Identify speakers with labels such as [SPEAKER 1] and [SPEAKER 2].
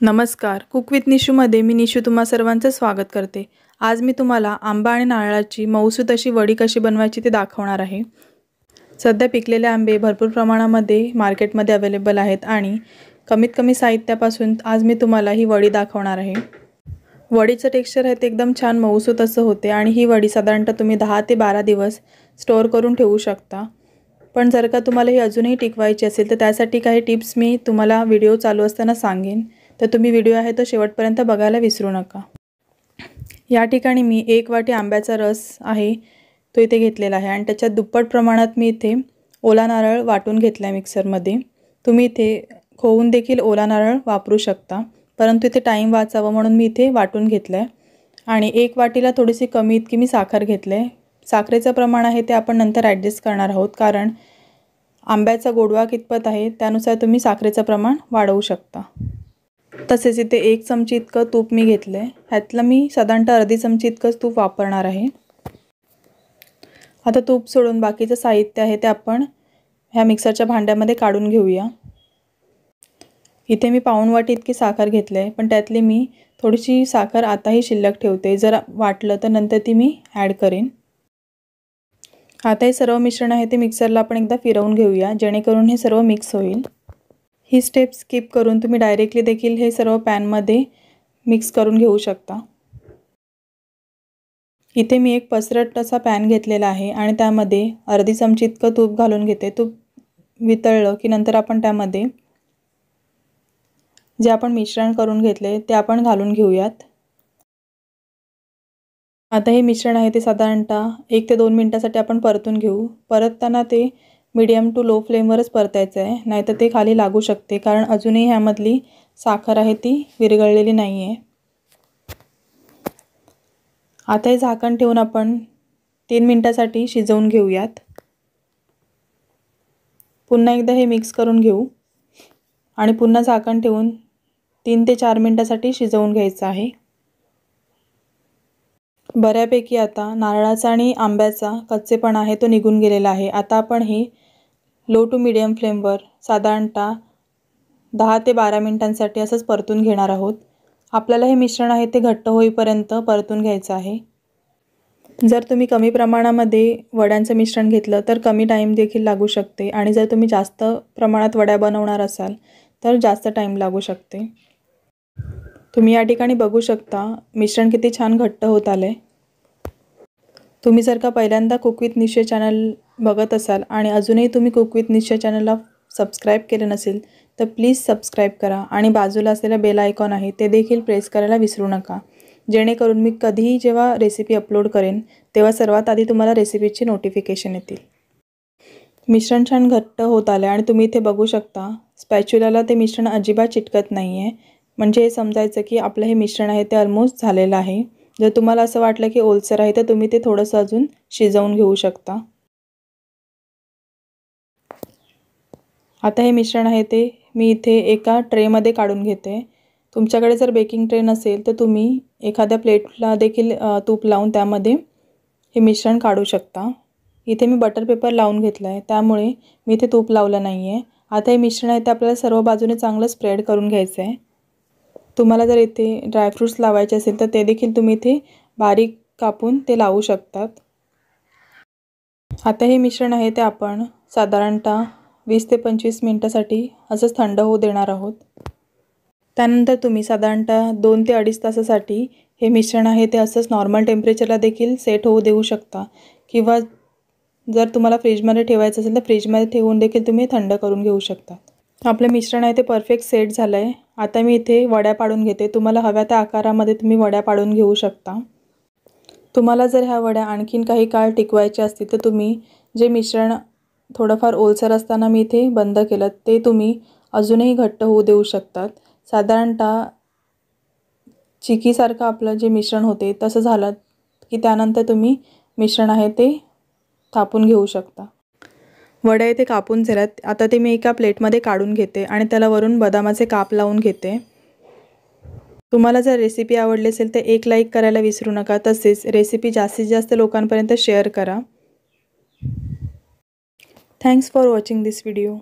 [SPEAKER 1] नमस्कार, cook with निशूमध्ये मी निशू तुम्हा सर्वांचं स्वागत करते। आज मी तुम्हाला आंबा आणि नारळाची मऊसूत अशी वडी कशी बनवायची ते दाखवणार आहे। सध्या पिकलेले आंबे भरपूर प्रमाणामध्ये मार्केटमध्ये अवेलेबल आहेत आणि कमीत कमी साहित्यापासून आज मी तुम्हाला ही वडी दाखवणार आहे। वडीचं टेक्स्चर आहे ते एकदम छान मऊसूत असं होते आणि ही वडी साधारणतः तुम्ही 10 ते 12 दिवस स्टोअर करून ठेवू शकता। पण जर का तुम्हाला ही अजूनही टिकवायची असेल तर त्यासाठी काही टिप्स मी तुम्हाला व्हिडिओ चालू असताना सांगेन, तर तुम्ही व्हिडिओ आहे तो शेवटपर्यंत बघायला विसरू नका। या ठिकाणी मी 1 वाटी आंब्याचा रस आहे तो इथे घेतलेला आहे आणि त्याच्यात दुप्पट प्रमाणात मी इथे ओला नारळ वाटून घेतलाय मिक्सरमध्ये। तुम्ही इथे खोवून देखील ओला नारळ वापरू शकता, परंतु इथे टाइम वाचावा म्हणून मी इथे वाटून घेतलाय। आणि 1 वाटीला थोडीशी कमी इतकी मी साखर घेतले। साखरेचं प्रमाण आहे ते आपण नंतर ॲडजस्ट करणार आहोत, कारण आंब्याचा गोडवा कितपत आहे त्यानुसार तुम्ही साखरेचं प्रमाण वाढवू शकता। तसेच इथे 1 चमची इतकं तूप मी घेतलंय, ह्यातलं मी साधारणतः अर्धी चमची इतकंच तूप वापरणार आहे। आता तूप सोडून बाकीचं साहित्य आहे ते आपण ह्या मिक्सरच्या भांड्यामध्ये काढून घेऊया। इथे मी पाऊण वाटी इतकी साखर घेतली, पण त्यातली मी थोडीशी साखर आताही शिल्लक ठेवते, जर वाटलं तर नंतर ती मी ॲड करेन। आता हे सर्व मिश्रण आहे ते मिक्सरला आपण एकदा फिरवून घेऊया, जेणेकरून हे सर्व मिक्स होईल। ही स्टेप स्किप करून तुम्ही डायरेक्टली देखील हे सर्व पॅनमध्ये मिक्स करून घेऊ शकता। इथे मी एक पसरट असा पॅन घेतलेला आहे आणि त्यामध्ये अर्धी चमची इतकं तूप घालून घेते। तूप वितळलं की नंतर आपण त्यामध्ये जे आपण मिश्रण करून घेतले ते आपण घालून घेऊयात। आता हे मिश्रण आहे ते साधारणतः 1 ते 2 मिनिटांसाठी आपण परतून घेऊ। परतताना ते मीडियम टू लो फ्लेमवरच परतायचं आहे, नाहीतर ते खाली लागू शकते, कारण अजूनही ह्यामधली साखर आहे ती विरघळलेली नाही आहे। आता हे झाकण ठेवून आपण 3 मिनिटांसाठी शिजवून घेऊयात। पुन्हा एकदा हे मिक्स करून घेऊ आणि पुन्हा झाकण ठेवून 3 ते 4 मिनिटांसाठी शिजवून घ्यायचं आहे। बऱ्यापैकी आता नारळाचा आणि आंब्याचा कच्चेपणा आहे तो निघून गेलेला आहे। आता आपण हे लो टू मीडियम फ्लेमवर साधारणतः 10 ते 12 मिनिटांसाठी असंच परतून घेणार आहोत। आपल्याला हे मिश्रण आहे ते घट्ट होईपर्यंत परतून घ्यायचं आहे। जर तुम्ही कमी प्रमाणामध्ये वड्यांचं मिश्रण घेतलं तर कमी टाइम देखील लागू शकते, आणि जर तुम्ही जास्त प्रमाणात वड्या बनवणार असाल तर जास्त टाइम लागू शकते। तुम्ही या ठिकाणी बघू शकता मिश्रण किती छान घट्ट होत आले। तुम्ही जर का पहिल्यांदा कुक विथ निशू चॅनल बघत असाल आणि अजूनही तुम्ही कुक विथ निशू चॅनलला सबस्क्राईब केले नसेल तर प्लीज सबस्क्राईब करा आणि बाजूला असलेला बेल आयकॉन आहे ते देखील प्रेस करायला विसरू नका, जेणेकरून मी कधीही जेव्हा रेसिपी अपलोड करेन तेव्हा सर्वात आधी तुम्हाला रेसिपीची नोटिफिकेशन येतील। मिश्रण छान घट्ट होत आले आणि तुम्ही इथे बघू शकता स्पॅच्युलाला ते मिश्रण अजिबात चिटकत नाही आहे, म्हणजे हे समजायचं की आपलं हे मिश्रण आहे ते ऑलमोस्ट झालेलं आहे। जर तुम्हाला असं वाटलं की ओलसर आहे तर तुम्ही ते थोडंसं अजून शिजवून घेऊ शकता। आता हे मिश्रण आहे ते मी इथे एका ट्रेमध्ये काढून घेते। तुमच्याकडे जर बेकिंग ट्रे नसेल तर तुम्ही एखाद्या प्लेटला देखील तूप लावून त्यामध्ये हे मिश्रण काढू शकता। इथे मी बटर पेपर लावून घेतला आहे, त्यामुळे मी इथे तूप लावलं नाही आहे। आता हे मिश्रण आहे ते आपल्याला सर्व बाजूने चांगलं स्प्रेड करून घ्यायचं आहे। तुम्हाला जर इथे ड्रायफ्रूट्स लावायचे असेल तर ते देखील तुम्ही इथे बारीक कापून ते लावू शकतात। आता हे मिश्रण आहे ते आपण साधारणतः 20 ते 25 मिनिटांसाठी असंच थंड होऊ देणार आहोत। त्यानंतर तुम्ही साधारणतः 2 ते 2.5 तासासाठी हे मिश्रण आहे ते असंच नॉर्मल टेम्परेचरला देखील सेट होऊ देऊ शकता, किंवा जर तुम्हाला फ्रीजमध्ये ठेवायचं असेल तर फ्रीजमध्ये ठेवून देखील तुम्ही थंड करून घेऊ शकता। आपलं मिश्रण आहे ते परफेक्ट सेट झालं आहे। आता मी इथे वड्या पाडून घेते। तुम्हाला हव्या त्या आकारामध्ये तुम्ही वड्या पाडून घेऊ शकता। तुम्हाला जर ह्या वड्या आणखीन काही काळ टिकवायच्या असतील तर तुम्ही जे मिश्रण थोडंफार ओलसर असताना मी इथे बंद केलं ते तुम्ही अजूनही घट्ट होऊ देऊ शकतात। साधारणतः चिकीसारखं आपलं जे मिश्रण होते तसं झालं की त्यानंतर तुम्ही मिश्रण आहे ते थापून घेऊ शकता। वड्या इथे कापून झाल्यात, आता ते मी एका प्लेटमध्ये काढून घेते आणि त्याला वरून बदामाचे काप लावून घेते। तुम्हाला जर रेसिपी आवडली असेल तर एक लाईक करायला विसरू नका, तसेच रेसिपी जास्तीत जास्त लोकांपर्यंत शेअर करा। Thanks for watching this video.